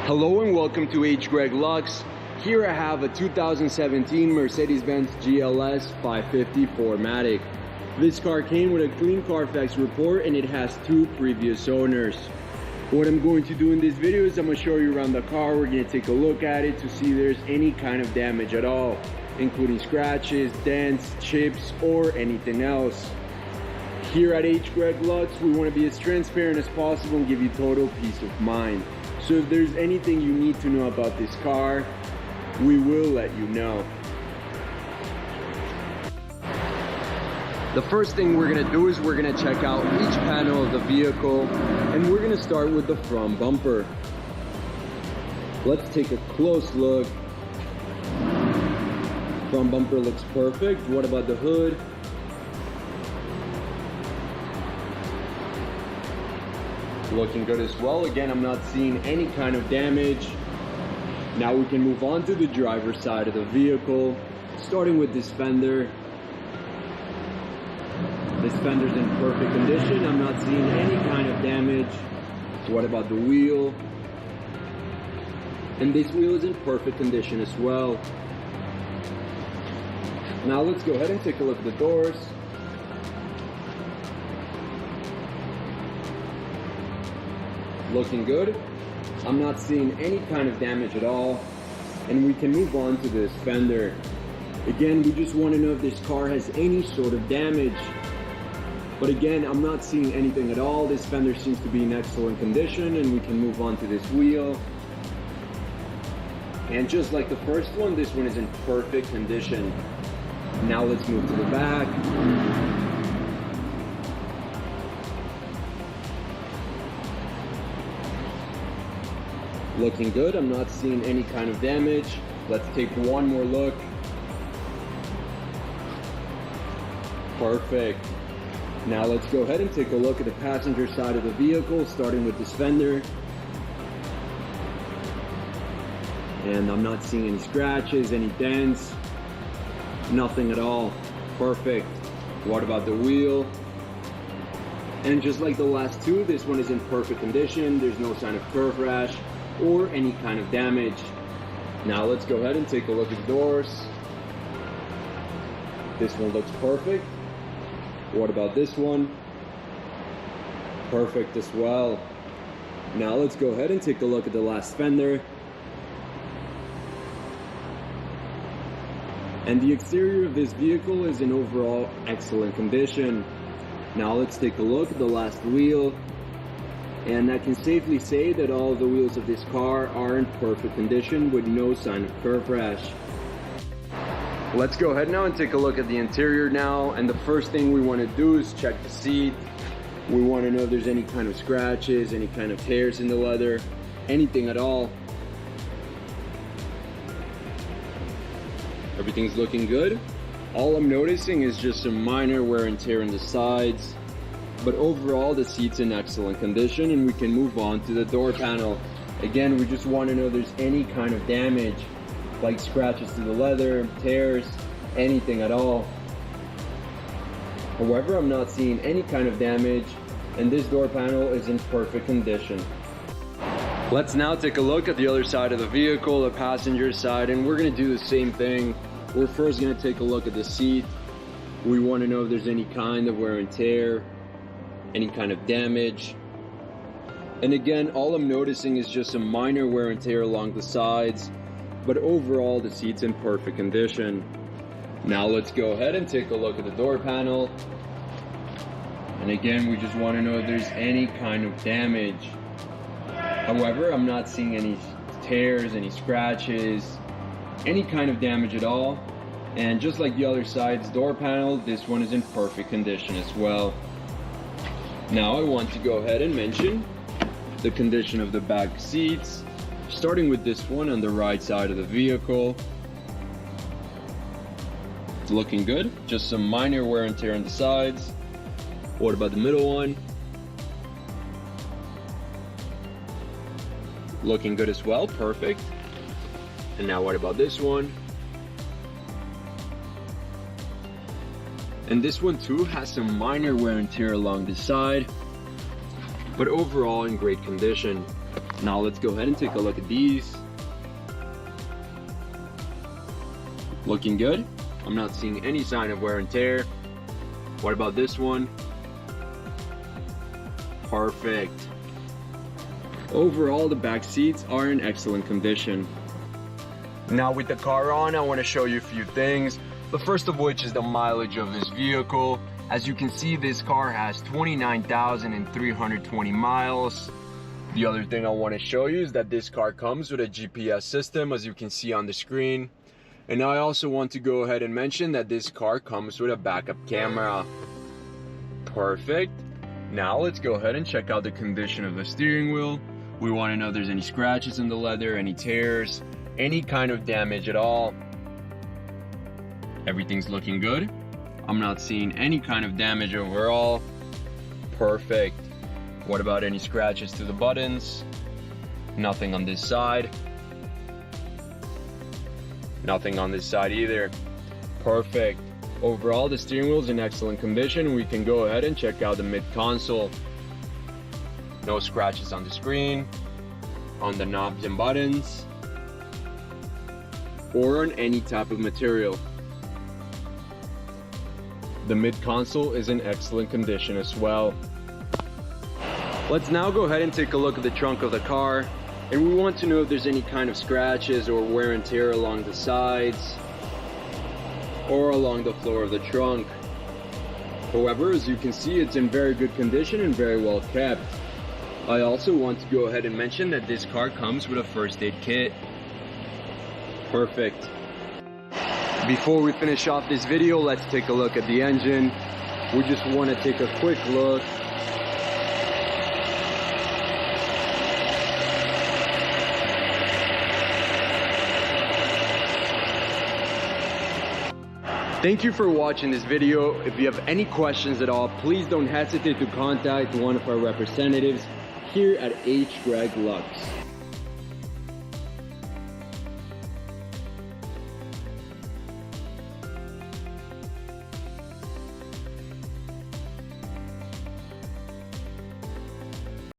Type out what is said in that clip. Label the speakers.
Speaker 1: Hello and welcome to Greg Lux. Here I have a 2017 Mercedes Benz Gls 550 4MATIC. This car came with a clean Carfax report and it has 2 previous owners. What I'm going to do in this video is I'm going to show you around the car. We're going to take a look at it to see if there's any kind of damage at all, including scratches, dents, chips, or anything else. Here at Greg Lux, we want to be as transparent as possible and give you total peace of mind. So if there's anything you need to know about this car, we will let you know. The first thing we're going to do is we're going to check out each panel of the vehicle, and we're going to start with the front bumper. Let's take a close look. Front bumper looks perfect. What about the hood? Looking good as well. Again, I'm not seeing any kind of damage. Now we can move on to the driver's side of the vehicle, starting with this fender. This fender's in perfect condition. I'm not seeing any kind of damage. What about the wheel? And this wheel is in perfect condition as well. Now let's go ahead and take a look at the doors. Looking good. I'm not seeing any kind of damage at all. And we can move on to this fender. Again, we just want to know if this car has any sort of damage. But again, I'm not seeing anything at all. This fender seems to be in excellent condition, and we can move on to this wheel. And just like the first one, this one is in perfect condition. Now let's move to the back. Looking good. I'm not seeing any kind of damage. Let's take one more look. Perfect. Now let's go ahead and take a look at the passenger side of the vehicle, starting with this fender. And I'm not seeing any scratches, any dents, nothing at all. Perfect. What about the wheel? And just like the last two, this one is in perfect condition. There's no sign of curve rash or any kind of damage. Now let's go ahead and take a look at the doors. This one looks perfect. What about this one? Perfect as well. Now let's go ahead and take a look at the last fender. And the exterior of this vehicle is in overall excellent condition. Now let's take a look at the last wheel. And I can safely say that all of the wheels of this car are in perfect condition with no sign of curve rash. Let's go ahead now and take a look at the interior now. And the first thing we want to do is check the seat. We want to know if there's any kind of scratches, any kind of tears in the leather, anything at all. Everything's looking good. All I'm noticing is just some minor wear and tear on the sides. But overall, the seat's in excellent condition, and we can move on to the door panel. Again, we just want to know if there's any kind of damage, like scratches to the leather, tears, anything at all. However, I'm not seeing any kind of damage, and this door panel is in perfect condition. Let's now take a look at the other side of the vehicle, the passenger side, and we're going to do the same thing. We're first going to take a look at the seat. We want to know if there's any kind of wear and tear, any kind of damage. And again, all I'm noticing is just some minor wear and tear along the sides, but overall the seat's in perfect condition. Now let's go ahead and take a look at the door panel. And again, we just want to know if there's any kind of damage. However, I'm not seeing any tears, any scratches, any kind of damage at all. And just like the other side's door panel, this one is in perfect condition as well. Now I want to go ahead and mention the condition of the back seats, starting with this one on the right side of the vehicle. It's looking good, just some minor wear and tear on the sides. What about the middle one? Looking good as well, perfect. And now what about this one? And this one too has some minor wear and tear along the side, but overall in great condition. Now let's go ahead and take a look at these. Looking good. I'm not seeing any sign of wear and tear. What about this one? Perfect. Overall, the back seats are in excellent condition. Now with the car on, I want to show you a few things. The first of which is the mileage of this vehicle. As you can see, this car has 29,320 miles. The other thing I want to show you is that this car comes with a GPS system, as you can see on the screen. And I also want to go ahead and mention that this car comes with a backup camera. Perfect. Now let's go ahead and check out the condition of the steering wheel. We want to know if there's any scratches in the leather, any tears, any kind of damage at all. Everything's looking good. I'm not seeing any kind of damage overall. Perfect. What about any scratches to the buttons? Nothing on this side. Nothing on this side either. Perfect. Overall, the steering wheel is in excellent condition. We can go ahead and check out the mid console. No scratches on the screen, on the knobs and buttons, or on any type of material. The mid console is in excellent condition as well. Let's now go ahead and take a look at the trunk of the car, and we want to know if there's any kind of scratches or wear and tear along the sides or along the floor of the trunk. However, as you can see, it's in very good condition and very well kept. I also want to go ahead and mention that this car comes with a first aid kit. Perfect. Before we finish off this video, let's take a look at the engine. We just want to take a quick look. Thank you for watching this video. If you have any questions at all, please don't hesitate to contact one of our representatives here at H. Greg Lux.